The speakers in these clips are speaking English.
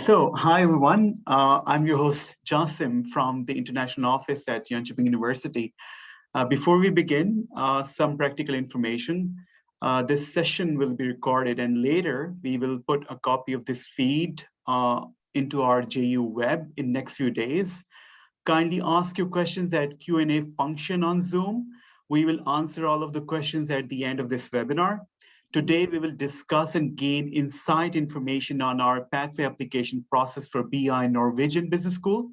Hi everyone. I'm your host Jasim from the International Office at Jönköping University. Before we begin, some practical information. This session will be recorded, and later we will put a copy of this feed into our JU web in next few days. Kindly ask your questions at Q&A function on Zoom. We will answer all of the questions at the end of this webinar. Today, we will discuss and gain insight information on our pathway application process for BI Norwegian Business School.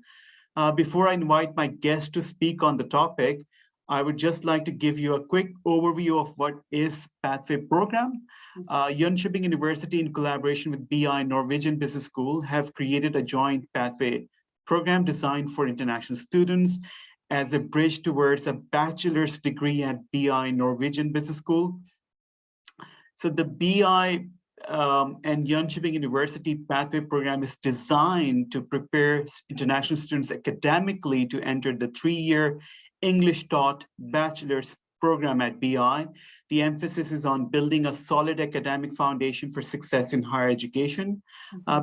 Before I invite my guest to speak on the topic, I would just like to give you a quick overview of what is Pathway Program. Jönköping University, in collaboration with BI Norwegian Business School, have created a joint pathway program designed for international students as a bridge towards a bachelor's degree at BI Norwegian Business School. So the BI and Jönköping University Pathway Program is designed to prepare international students academically to enter the 3-year English taught bachelor's program at BI. The emphasis is on building a solid academic foundation for success in higher education,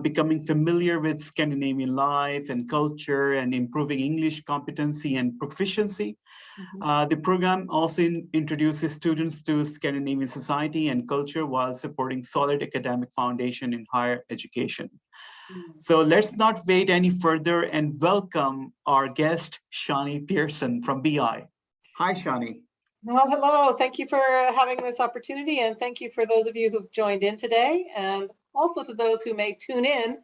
becoming familiar with Scandinavian life and culture, and improving English competency and proficiency. The program also introduces students to Scandinavian society and culture while supporting solid academic foundation in higher education. So let's not wait any further and welcome our guest, Shani Pearson from BI. Hi, Shani. Well, hello. Thank you for having this opportunity, and thank you for those of you who've joined in today, and also to those who may tune in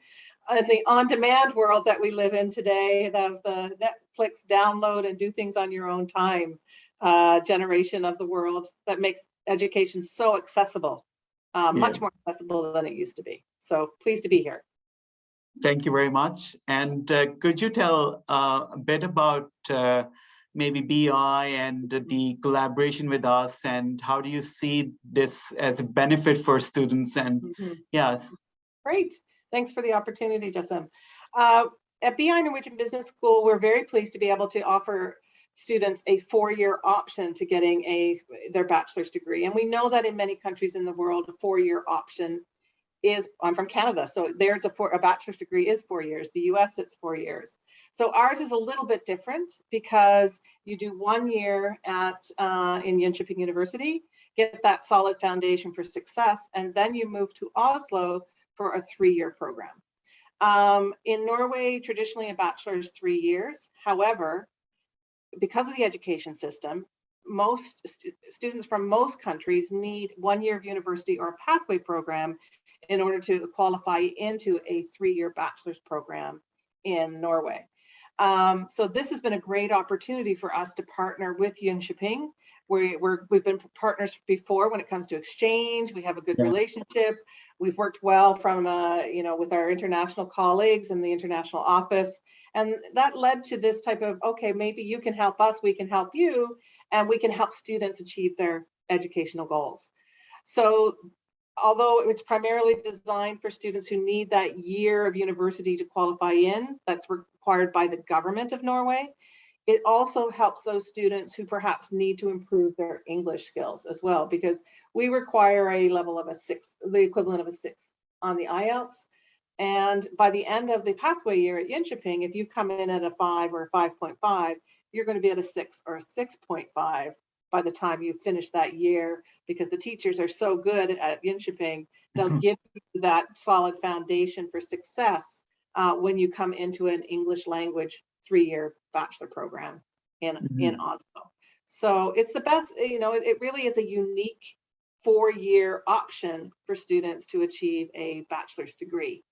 the on-demand world that we live in today, the Netflix download and do things on your own time generation of the world that makes education so accessible, much more accessible than it used to be. So pleased to be here. Thank you very much. And could you tell a bit about maybe BI and the collaboration with us, and how do you see this as a benefit for students? And yes. Great. Thanks for the opportunity, Jasim. At BI Norwegian Business School, we're very pleased to be able to offer students a 4-year option to getting their bachelor's degree. And we know that in many countries in the world, a 4-year option is, I'm from Canada, so there's a bachelor's degree is 4 years. The US, it's 4 years. So ours is a little bit different because you do 1 year in Jönköping University, get that solid foundation for success, and then you move to Oslo for a 3-year program. In Norway, traditionally a bachelor is 3 years. However, because of the education system, most students from most countries need 1 year of university or a pathway program in order to qualify into a 3-year bachelor's program in Norway. So this has been a great opportunity for us to partner with Jönköping. We've been partners before when it comes to exchange. We have a good relationship. We've worked well from with our international colleagues in the international office, and that led to this type of, okay, maybe you can help us, we can help you, and we can help students achieve their educational goals. So although it's primarily designed for students who need that year of university to qualify in, that's required by the government of Norway, it also helps those students who perhaps need to improve their English skills as well, because we require a level of a 6, the equivalent of a 6 on the IELTS. And by the end of the pathway year at Jönköping, if you come in at a 5 or a 5.5, you're going to be at a 6 or a 6.5 by the time you finish that year, because the teachers are so good at Jönköping, they'll give you that solid foundation for success when you come into an English language 3-year bachelor program in Oslo. So it's the best, it really is a unique 4-year option for students to achieve a bachelor's degree.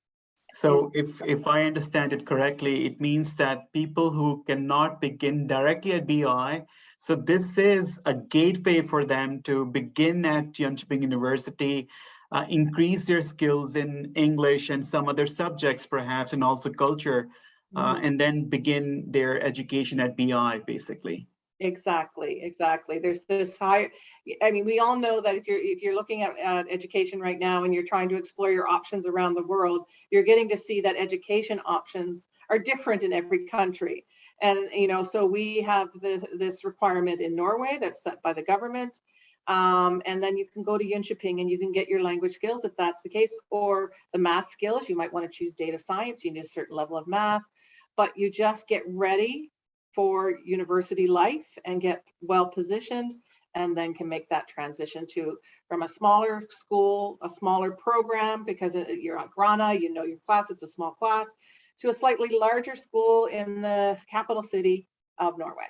So if I understand it correctly, it means that people who cannot begin directly at BI, so this is a gateway for them to begin at Jönköping University, increase their skills in English and some other subjects perhaps, and also culture, and then begin their education at BI, basically. Exactly. There's this high, we all know that if you're looking at education right now and you're trying to explore your options around the world, you're getting to see that education options are different in every country. And so we have this requirement in Norway that's set by the government. And then you can go to Jönköping and you can get your language skills if that's the case, or the math skills. You might want to choose data science. You need a certain level of math, but you just get ready for university life and get well positioned, and then can make that transition from a smaller school, a smaller program, because you're at Grana, you know your class, it's a small class, to a slightly larger school in the capital city of Norway.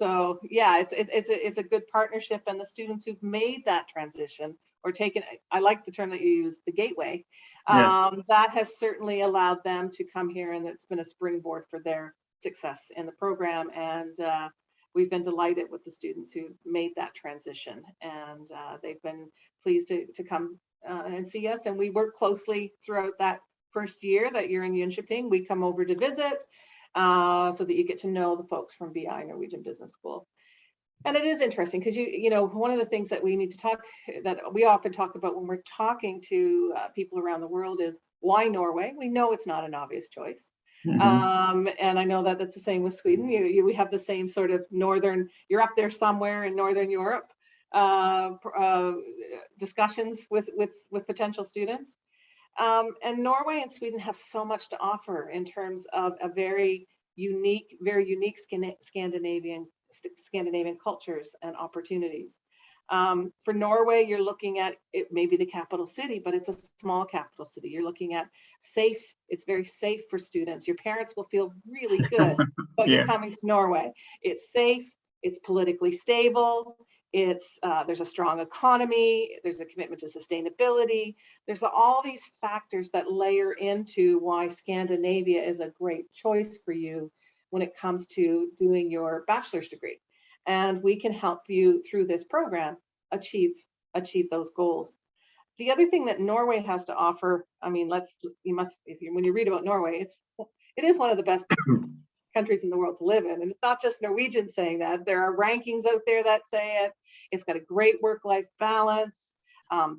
So yeah, it's a good partnership, and the students who've made that transition or taken, I like the term that you use, the gateway, that has certainly allowed them to come here, and it's been a springboard for their success in the program. And we've been delighted with the students who've made that transition, and they've been pleased to come and see us. And we work closely throughout that first year that you're in Jönköping. We come over to visit, so that you get to know the folks from BI Norwegian Business School. And it is interesting because you know, one of the things that we need to that we often talk about when we're talking to people around the world is, why Norway? We know it's not an obvious choice. And I know that that's the same with Sweden. We have the same sort of northern, you're up there somewhere in Northern Europe, discussions with potential students. And Norway and Sweden have so much to offer in terms of a very unique Scandinavian cultures and opportunities. For Norway, you're looking at, it may be the capital city, but it's a small capital city. You're looking at safe. It's very safe for students. Your parents will feel really good about you coming to Norway. It's safe. It's politically stable. There's a strong economy. There's a commitment to sustainability. There's all these factors that layer into why Scandinavia is a great choice for you when it comes to doing your bachelor's degree. And we can help you through this program achieve those goals. The other thing that Norway has to offer, I mean, when you read about Norway, it is one of the best countries in the world to live in. And it's not just Norwegians saying that. There are rankings out there that say it. It's got a great work-life balance.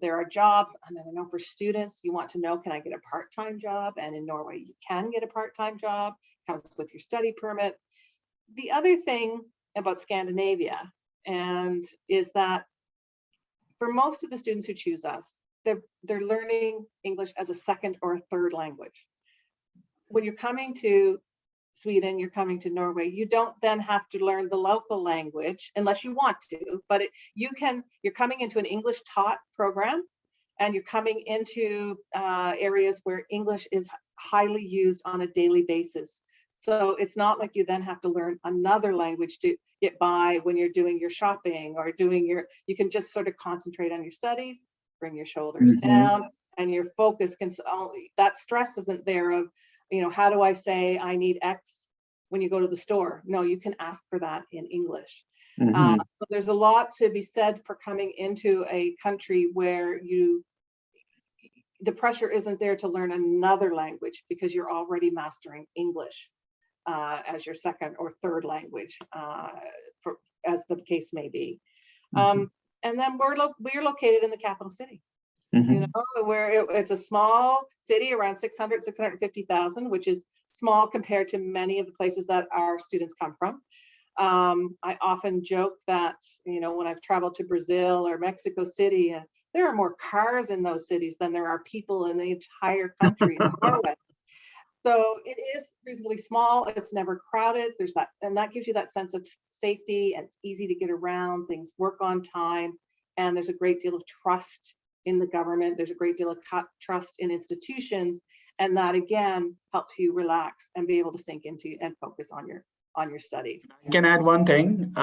There are jobs, and I know for students, you want to know, can I get a part-time job? And in Norway, you can get a part-time job, comes with your study permit. The other thing about Scandinavia is that for most of the students who choose us, they're learning English as a second or a third language. When you're coming to Sweden, you're coming to Norway, you don't then have to learn the local language unless you want to, but you're coming into an English taught program, and you're coming into areas where English is highly used on a daily basis. So it's not like you then have to learn another language to get by when you're doing your shopping or you can just sort of concentrate on your studies, bring your shoulders down, and your focus that stress isn't there of, you know, how do I say I need X when you go to the store? No, you can ask for that in English. So there's a lot to be said for coming into a country where the pressure isn't there to learn another language because you're already mastering English as your second or third language, as the case may be. And then we're located in the capital city. You know, where it's a small city, around 650,000, which is small compared to many of the places that our students come from. I often joke that, you know, when I've traveled to Brazil or Mexico City, there are more cars in those cities than there are people in the entire country of Norway. So it is reasonably small. It's never crowded. There's that, and that gives you that sense of safety, and it's easy to get around. Things work on time, and there's a great deal of trust in the government. There's a great deal of trust in institutions, and that again helps you relax and be able to sink into and focus on your studies. I can add one thing,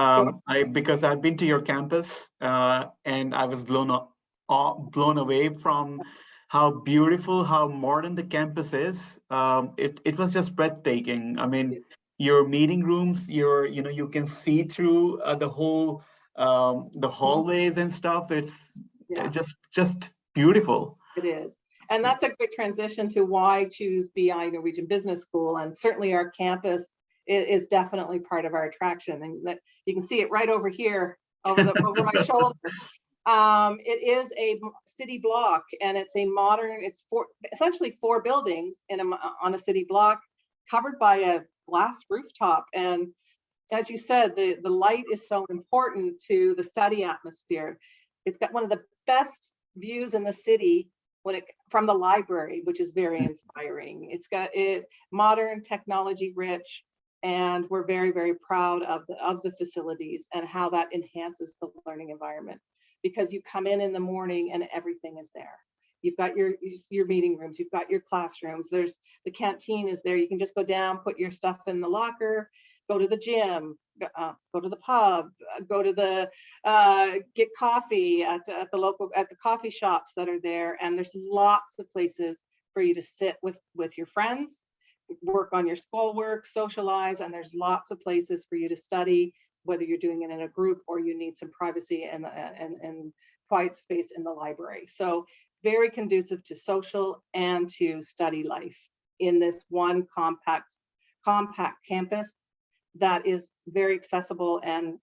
because I've been to your campus, and I was blown away from how beautiful, how modern the campus is. It was just breathtaking. I mean, your meeting rooms, you can see through the whole the hallways and stuff. It's just beautiful. It is. And that's a great transition to why choose BI Norwegian Business School. And certainly our campus is definitely part of our attraction. And that you can see it right over here, over my shoulder. It is a city block, and it's a modern, essentially four buildings on a city block covered by a glass rooftop. And as you said, the light is so important to the study atmosphere. It's got one of the best views in the city from the library, which is very inspiring. It's got modern, technology rich, and we're very, very proud of the facilities and how that enhances the learning environment, because you come in the morning and everything is there. You've got your meeting rooms, you've got your classrooms, there's the canteen is there. You can just go down, put your stuff in the locker, go to the gym, go to the pub, go to the get coffee at the coffee shops that are there. And there's lots of places for you to sit with your friends, work on your schoolwork, socialize, and there's lots of places for you to study, whether you're doing it in a group or you need some privacy and quiet space in the library. So very conducive to social and to study life in this one compact campus that is very accessible, and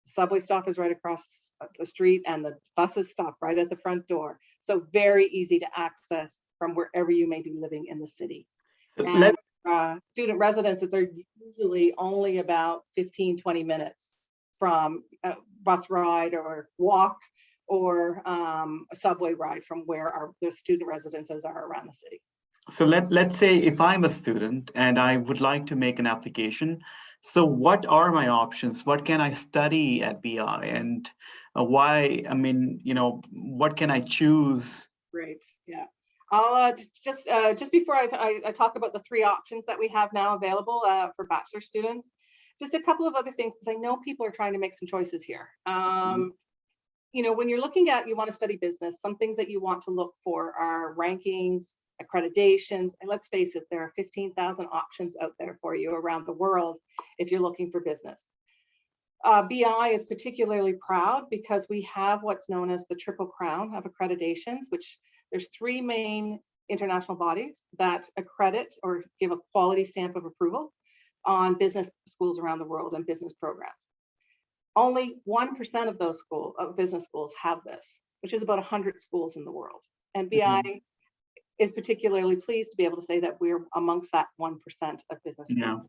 subway stop is right across the street and the buses stop right at the front door. So very easy to access from wherever you may be living in the city. And student residences are usually only about 15-20 minutes from a bus ride or walk or a subway ride from where the student residences are around the city. So let's say if I'm a student and I would like to make an application, so what are my options? What can I study at BI, and why? I mean, what can I choose? Great, yeah. I'll just before I talk about the 3 options that we have now available for bachelor students, just a couple of other things, because I know people are trying to make some choices here. When you're looking at, you want to study business, some things that you want to look for are rankings, accreditations, and let's face it, there are 15,000 options out there for you around the world if you're looking for business. BI is particularly proud because we have what's known as the Triple Crown of accreditations, which there's 3 main international bodies that accredit or give a quality stamp of approval on business schools around the world and business programs. Only 1% of those business schools have this, which is about 100 schools in the world. And BI is particularly pleased to be able to say that we're amongst that 1% of business schools.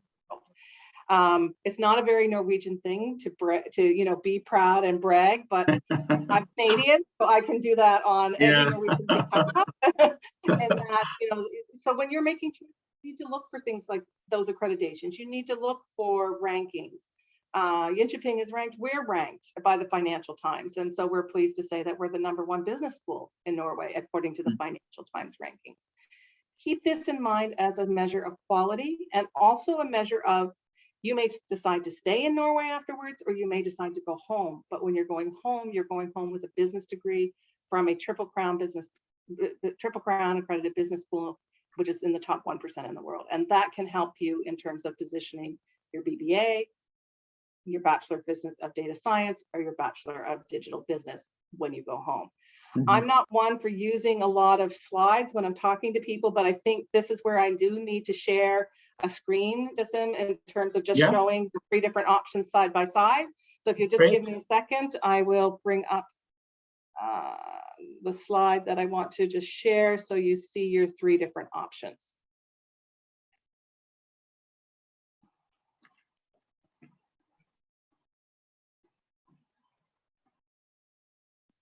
It's not a very Norwegian thing to be proud and brag, but I'm Canadian, so I can do that on every Norwegian and that, so when you're making choices, you need to look for things like those accreditations. You need to look for rankings. Jönköping is ranked, we're ranked by the Financial Times. And so we're pleased to say that we're the #1 business school in Norway, according to the Financial Times rankings. Keep this in mind as a measure of quality, and also a measure of, you may decide to stay in Norway afterwards, or you may decide to go home. But when you're going home with a business degree from a Triple Crown accredited business school, which is in the top 1% in the world. And that can help you in terms of positioning your BBA, your Bachelor of Data Science, or your Bachelor of Digital Business when you go home. I'm not one for using a lot of slides when I'm talking to people, but I think this is where I do need to share a screen, Jasim, in terms of just showing the 3 different options side by side. So if you just give me a second, I will bring up the slide that I want to just share so you see your 3 different options.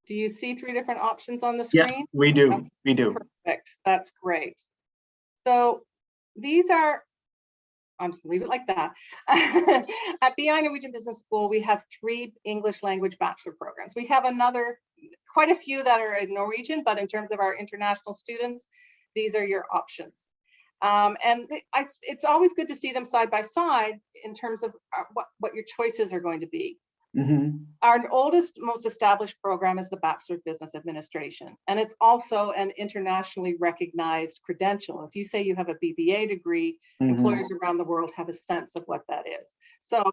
Do you see 3 different options on the screen? Yeah, we do. We do. Perfect. That's great. So these are, I'm just gonna leave it like that. At BI Norwegian Business School, we have 3 English language bachelor programs. We have quite a few that are in Norwegian, but in terms of our international students, these are your options. And it's always good to see them side by side in terms of what your choices are going to be. Our oldest, most established program is the Bachelor of Business Administration, and it's also an internationally recognized credential. If you say you have a BBA degree, employers around the world have a sense of what that is. So,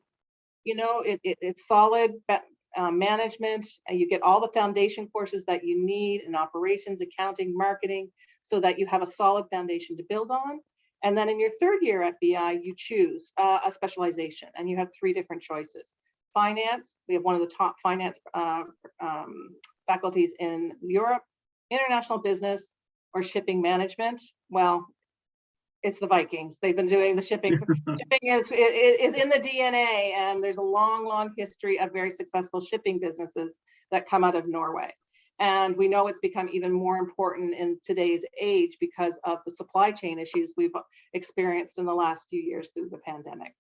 it's solid management, and you get all the foundation courses that you need in operations, accounting, marketing, so that you have a solid foundation to build on. And then in your 3rd year at BI, you choose a specialization, and you have 3 different choices. Finance, we have one of the top finance faculties in Europe, international business, or shipping management. Well, it's the Vikings. They've been doing the shipping. Shipping is in the DNA, and there's a long history of very successful shipping businesses that come out of Norway. And we know it's become even more important in today's age because of the supply chain issues we've experienced in the last few years through the pandemic.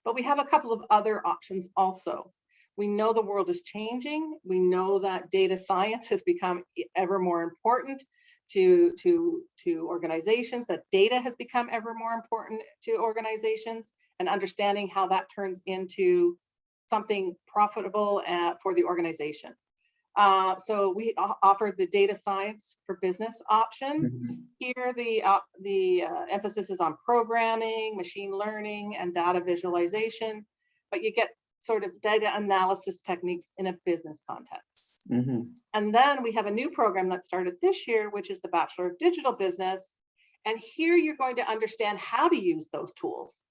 But we have a couple of other options also. We know the world is changing. We know that data science has become ever more important to organizations, that data has become ever more important to organizations, and understanding how that turns into something profitable for the organization. So we offered the data science for business option. Here, the emphasis is on programming, machine learning, and data visualization, but you get sort of data analysis techniques in a business context. And then we have a new program that started this year, which is the Bachelor of Digital Business. And here you're going to understand how to use those tools,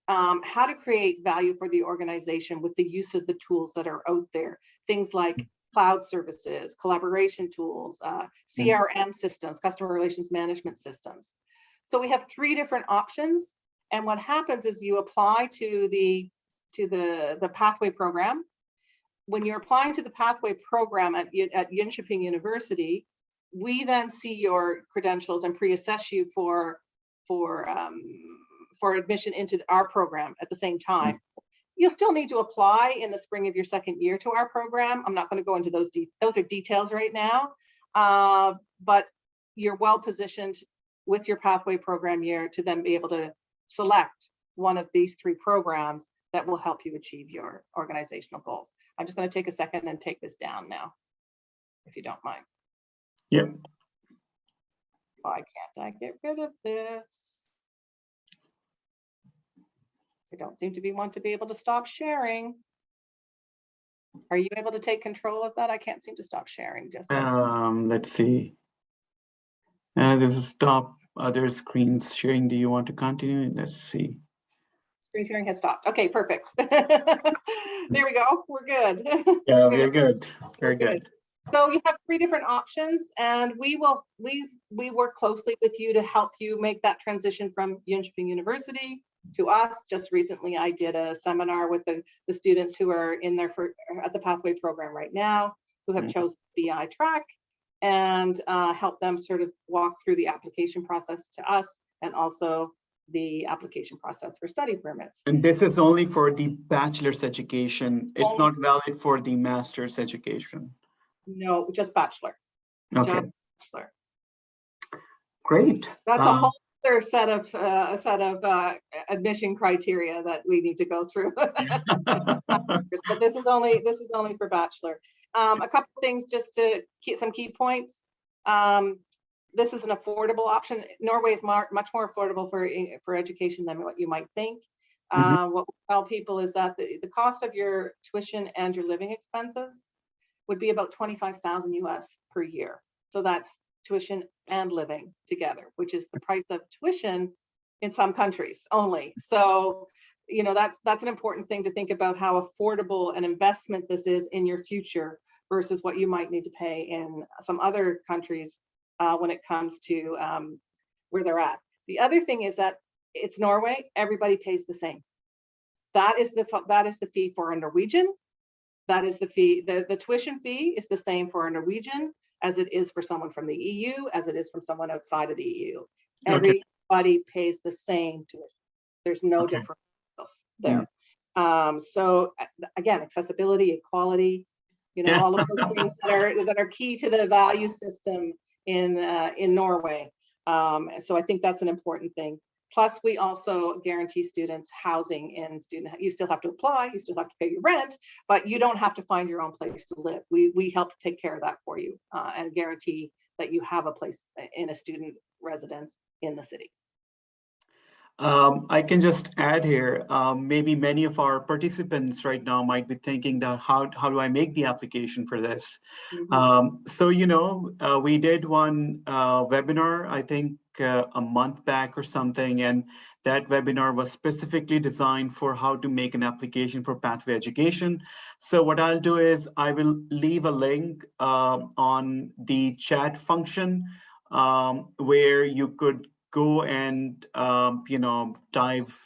how to create value for the organization with the use of the tools that are out there. Things like cloud services, collaboration tools, CRM systems, customer relations management systems. So we have 3 different options. And what happens is you apply to the pathway program. When you're applying to the pathway program at Jönköping University, we then see your credentials and pre-assess you for admission into our program at the same time. You'll still need to apply in the spring of your 2nd year to our program. I'm not going to go into those are details right now, but you're well positioned with your pathway program year to then be able to select one of these 3 programs that will help you achieve your organizational goals. I'm just going to take a second and take this down now, if you don't mind. Yep. Why can't I get rid of this? I don't seem to want to be able to stop sharing. Are you able to take control of that? I can't seem to stop sharing. Just let's see. There's a stop other screens sharing. Do you want to continue? Let's see. Screen sharing has stopped. Okay, perfect. There we go. We're good. Yeah, we're good. Very good. So you have 3 different options, and we work closely with you to help you make that transition from Jönköping University to us. Just recently, I did a seminar with the students who are in there at the pathway program right now, who have chosen BI track, and help them sort of walk through the application process to us, and also the application process for study permits. And this is only for the bachelor's education. It's not valid for the master's education. No, just bachelor. Okay. Just bachelor. Great. That's a whole other set of admission criteria that we need to go through. But this is only for bachelor. A couple things just to some key points. This is an affordable option. Norway is much more affordable for education than what you might think. What we tell people is that the cost of your tuition and your living expenses would be about 25,000 US per year. So that's tuition and living together, which is the price of tuition in some countries only. So, you know, that's an important thing to think about, how affordable an investment this is in your future versus what you might need to pay in some other countries when it comes to where they're at. The other thing is that it's Norway, everybody pays the same. That is the fee for a Norwegian. That is the fee. The tuition fee is the same for a Norwegian as it is for someone from the EU, as it is from someone outside of the EU. Everybody pays the same tuition. There's no difference there. So again, accessibility, equality, you know, all of those things that are key to the value system in Norway. So I think that's an important thing. Plus, we also guarantee students housing in you still have to apply, you still have to pay your rent, but you don't have to find your own place to live. We help take care of that for you and guarantee that you have a place in a student residence in the city. I can just add here, maybe many of our participants right now might be thinking that how do I make the application for this? So, you know, we did one webinar, I think a month back or something, and that webinar was specifically designed for how to make an application for pathway education. So what I'll do is I will leave a link on the chat function where you could go and dive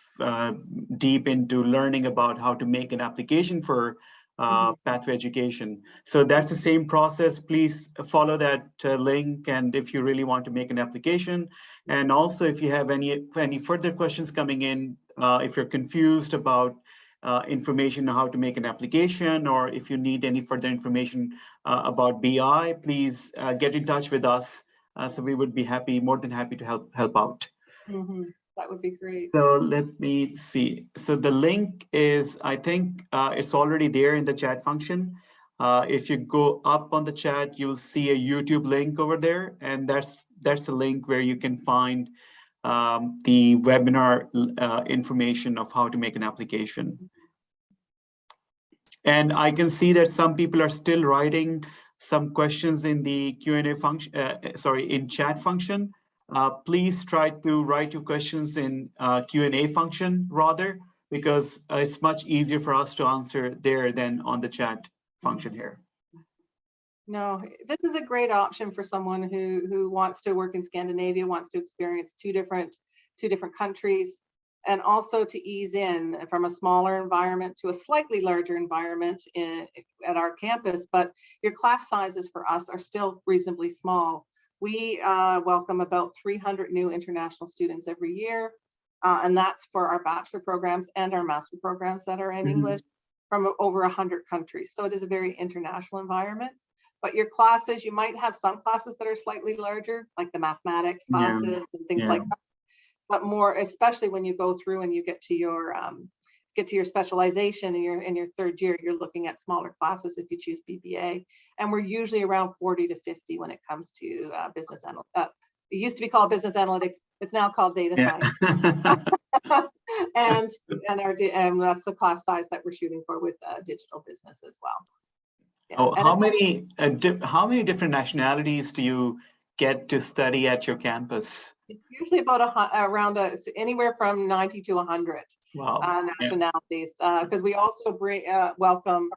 deep into learning about how to make an application for pathway education. So that's the same process. Please follow that link, and if you really want to make an application, and also if you have any further questions coming in, if you're confused about information on how to make an application, or if you need any further information about BI, please get in touch with us. So we would be more than happy to help out. That would be great. So let me see. So the link is, I think it's already there in the chat function. If you go up on the chat, you'll see a YouTube link over there, and that's a link where you can find the webinar information of how to make an application. And I can see that some people are still writing some questions in the Q&A function, in chat function. Please try to write your questions in Q&A function rather, because it's much easier for us to answer there than on the chat function here. No, this is a great option for someone who wants to work in Scandinavia, wants to experience two different countries, and also to ease in from a smaller environment to a slightly larger environment at our campus. But your class sizes for us are still reasonably small. We welcome about 300 new international students every year, and that's for our bachelor programs and our master programs that are in English from over 100 countries. So it is a very international environment. But your classes, you might have some classes that are slightly larger, like the mathematics classes and things like that. But more, especially when you go through and you get to your specialization in your third year, you're looking at smaller classes if you choose BBA. And we're usually around 40 to 50 when it comes to business analytics. It used to be called business analytics. It's now called data science. and that's the class size that we're shooting for with digital business as well. Yeah. Oh, how many different nationalities do you get to study at your campus? It's usually about around anywhere from 90 to 100 nationalities, because we also welcome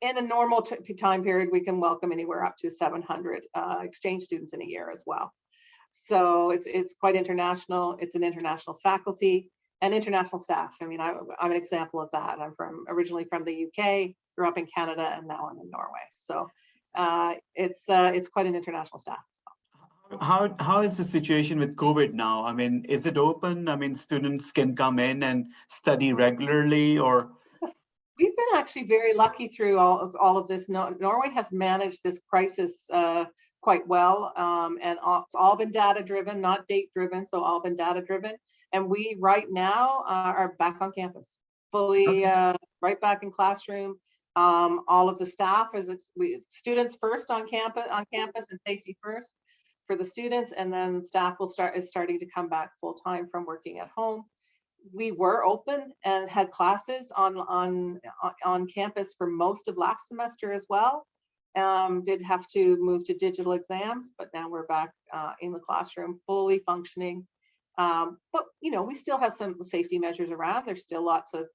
in a normal time period, we can welcome anywhere up to 700 exchange students in a year as well. So it's quite international. It's an international faculty and international staff. I mean, I'm an example of that. I'm originally from the UK, grew up in Canada, and now I'm in Norway. So it's quite an international staff as well. How is the situation with COVID now? I mean, is it open? I mean, students can come in and study regularly, or? We've been actually very lucky through all of this. Norway has managed this crisis quite well, and it's all been data driven, not date driven, so all been data driven. And we right now are back on campus, fully right back in classroom. All of the staff students first on campus, and safety first for the students, and then staff is starting to come back full time from working at home. We were open and had classes on campus for most of last semester as well. Did have to move to digital exams, but now we're back in the classroom, fully functioning. But we still have some safety measures around. There's still lots of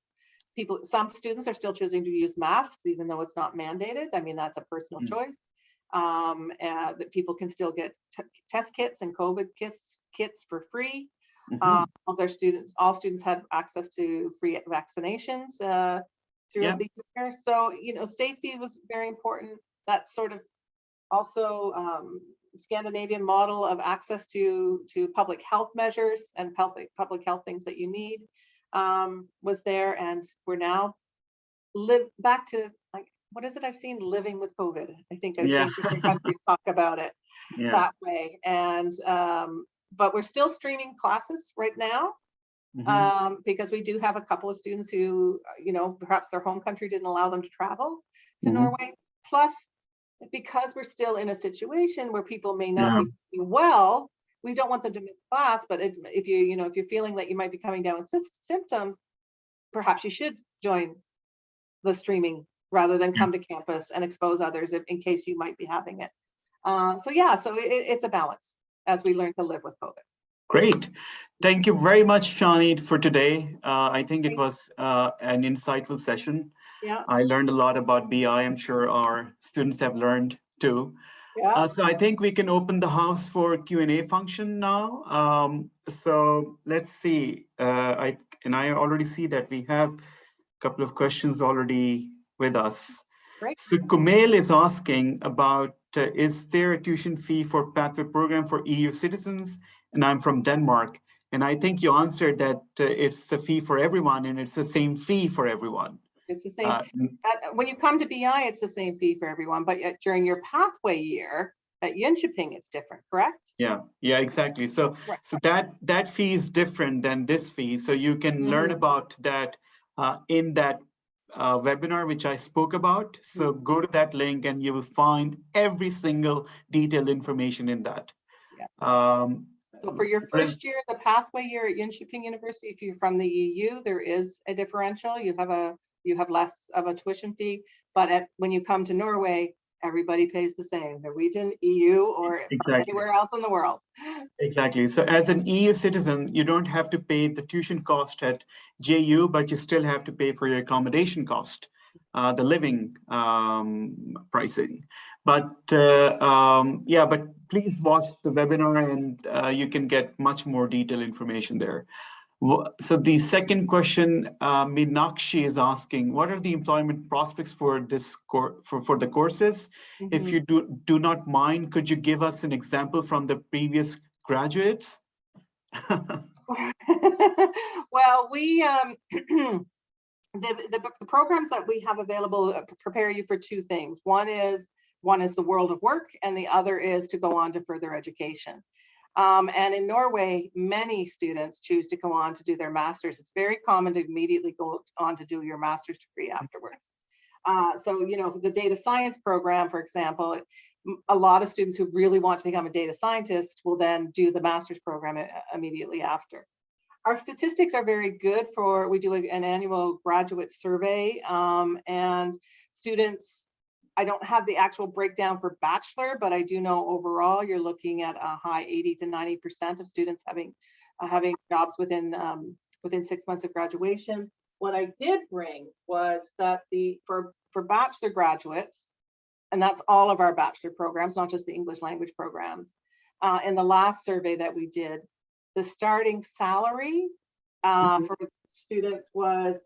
people. Some students are still choosing to use masks, even though it's not mandated. I mean, that's a personal choice. That people can still get test kits and COVID kits for free. All students had access to free vaccinations throughout the year. So safety was very important. That sort of also Scandinavian model of access to public health measures and public health things that you need was there, and we're now back to, like, what is it I've seen, living with COVID. I think I've seen different countries talk about it that way. And but we're still streaming classes right now because we do have a couple of students who perhaps their home country didn't allow them to travel to Norway. Plus, because we're still in a situation where people may not be doing well, we don't want them to miss class. But if you're feeling that you might be coming down with symptoms, perhaps you should join the streaming rather than come to campus and expose others in case you might be having it. So it's a balance as we learn to live with COVID. Great. Thank you very much, Shani, for today. I think it was an insightful session. Yeah. I learned a lot about BI. I'm sure our students have learned too. Yeah. So I think we can open the house for Q&A function now. So let's see. I already see that we have a couple of questions already with us. Great. So Kumail is asking about, is there a tuition fee for pathway program for EU citizens? And I'm from Denmark. And I think you answered that it's the fee for everyone and it's the same fee for everyone. It's the same. When you come to BI, it's the same fee for everyone, but during your pathway year at Jönköping, it's different, correct? Yeah, exactly. So, Right. so that fee is different than this fee. So you can learn about that in that webinar, which I spoke about. So go to that link and you will find every single detailed information in that. Yeah. So for your first year, the pathway year at Jönköping University, if you're from the EU, there is a differential. You have less of a tuition fee, but when you come to Norway, everybody pays the same, Norwegian, EU, or anywhere else in the world. Exactly. So as an EU citizen, you don't have to pay the tuition cost at JU, but you still have to pay for your accommodation cost, the living pricing. But yeah, but please watch the webinar and you can get much more detailed information there. So the second question, Meenakshi is asking, what are the employment prospects for this for the courses? If you do not mind, could you give us an example from the previous graduates? Well, we the programs that we have available prepare you for two things. One is the world of work, and the other is to go on to further education. And in Norway, many students choose to go on to do their master's. It's very common to immediately go on to do your master's degree afterwards. So, you know, the data science program, for example, a lot of students who really want to become a data scientist will then do the master's program immediately after. Our statistics are very good we do an annual graduate survey, and students, I don't have the actual breakdown for bachelor, but I do know overall you're looking at a high 80 to 90% of students having jobs within 6 months of graduation. What I did bring was that for bachelor graduates, and that's all of our bachelor programs, not just the English language programs. In the last survey that we did, the starting salary for students was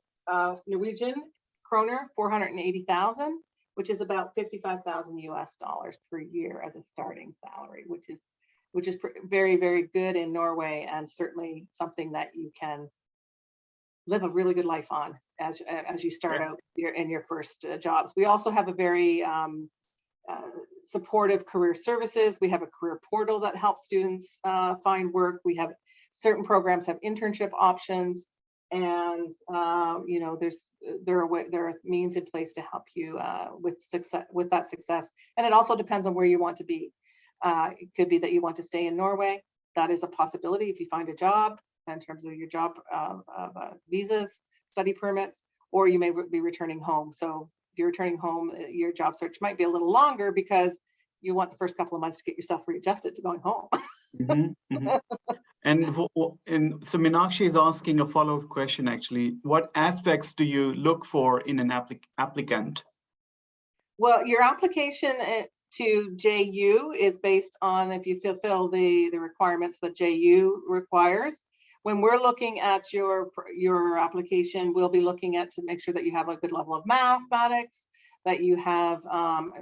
Norwegian kroner 480,000, which is about 55,000 US dollars per year as a starting salary, which is very, very good in Norway, and certainly something that you can live a really good life on as you start out in your first jobs. We also have a very supportive career services. We have a career portal that helps students find work. We have certain programs have internship options, and you know, there are means in place to help you with that success. And it also depends on where you want to be. It could be that you want to stay in Norway. That is a possibility if you find a job in terms of your job visas, study permits, or you may be returning home. So if you're returning home, your job search might be a little longer because you want the first couple of months to get yourself readjusted to going home. And so Meenakshi is asking a follow-up question, actually. What aspects do you look for in an applicant? Well, your application to JU is based on if you fulfill the requirements that JU requires. When we're looking at your application, we'll be looking at to make sure that you have a good level of mathematics, that you have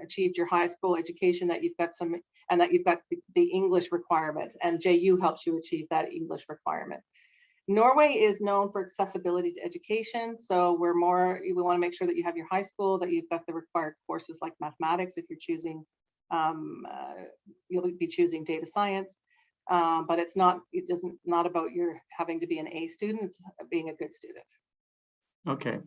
achieved your high school education, that you've got and that you've got the English requirement, and JU helps you achieve that English requirement. Norway is known for accessibility to education, so we want to make sure that you have your high school, that you've got the required courses like mathematics if you're choosing, you'll be choosing data science. But it isn't about your having to be an A student, it's being a good student. Okay.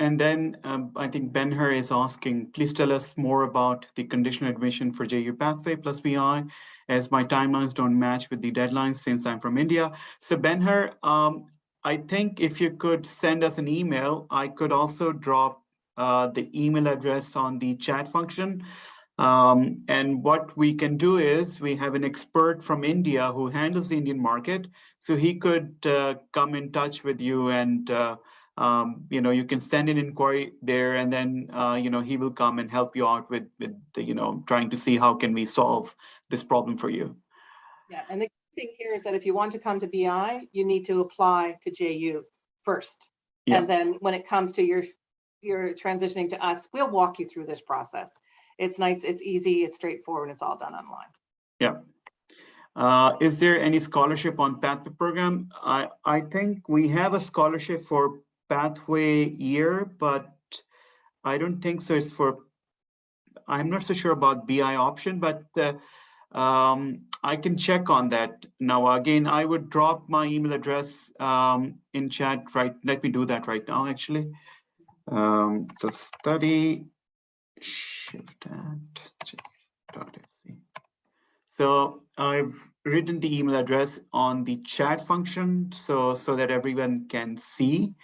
And then I think Ben-Hur is asking, please tell us more about the conditional admission for JU Pathway plus BI, as my timelines don't match with the deadlines since I'm from India. So Ben-Hur, I think if you could send us an email, I could also drop the email address on the chat function. And what we can do is we have an expert from India who handles the Indian market. So he could come in touch with you and you can send an inquiry there, and then he will come and help you out with trying to see how can we solve this problem for you. Yeah, and the key thing here is that if you want to come to BI, you need to apply to JU first. Yeah. And then when it comes to your transitioning to us, we'll walk you through this process. It's nice, it's easy, it's straightforward, it's all done online. Yeah. Is there any scholarship on Pathway program? I think we have a scholarship for Pathway year, but I don't think so. It's for, I'm not so sure about BI option, but I can check on that. Now, again, I would drop my email address in chat, right? Let me do that right now, actually. So study shift at. So I've written the email address on the chat function so that everyone can see.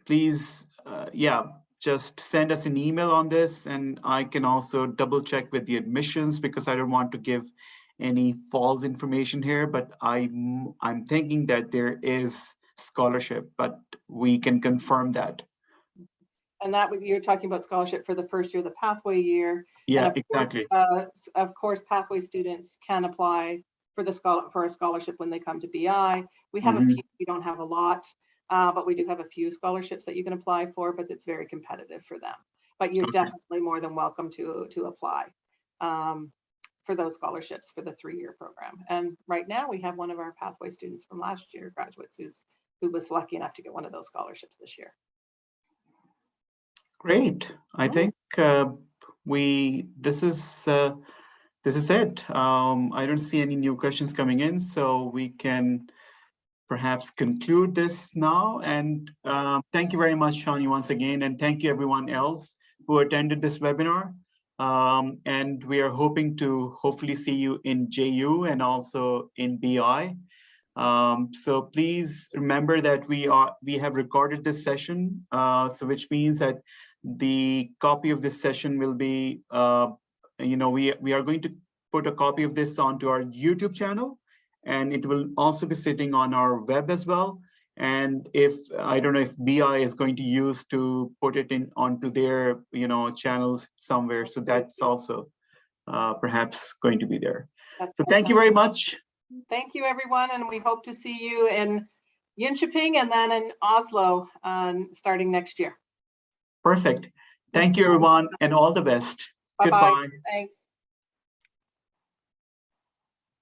Please, just send us an email on this, and I can also double check with the admissions because I don't want to give any false information here, but I'm thinking that there is scholarship, but we can confirm that. And that you're talking about scholarship for the first year of the Pathway year. Yeah, and exactly. Of course, Pathway students can apply for a scholarship when they come to BI. We have a few, we don't have a lot, but we do have a few scholarships that you can apply for, but it's very competitive for them. But you're definitely more than welcome to apply for those scholarships for the 3-year program. And right now we have one of our Pathway students from last year, graduates, who was lucky enough to get one of those scholarships this year. Great. I think this is it. I don't see any new questions coming in, so we can perhaps conclude this now. And thank you very much, Shani, once again, and thank you everyone else who attended this webinar. And we are hoping to hopefully see you in JU and also in BI. So please remember that we have recorded this session, so which means that the copy of this session will be, we are going to put a copy of this onto our YouTube channel, and it will also be sitting on our web as well. And if, I don't know if BI is going to use to put it in onto their, channels somewhere. So that's also perhaps going to be there. So thank you very much. Thank you, everyone. And we hope to see you in Jönköping and then in Oslo starting next year. Perfect. Thank you, everyone, and all the best. Bye-bye. Goodbye. Thanks.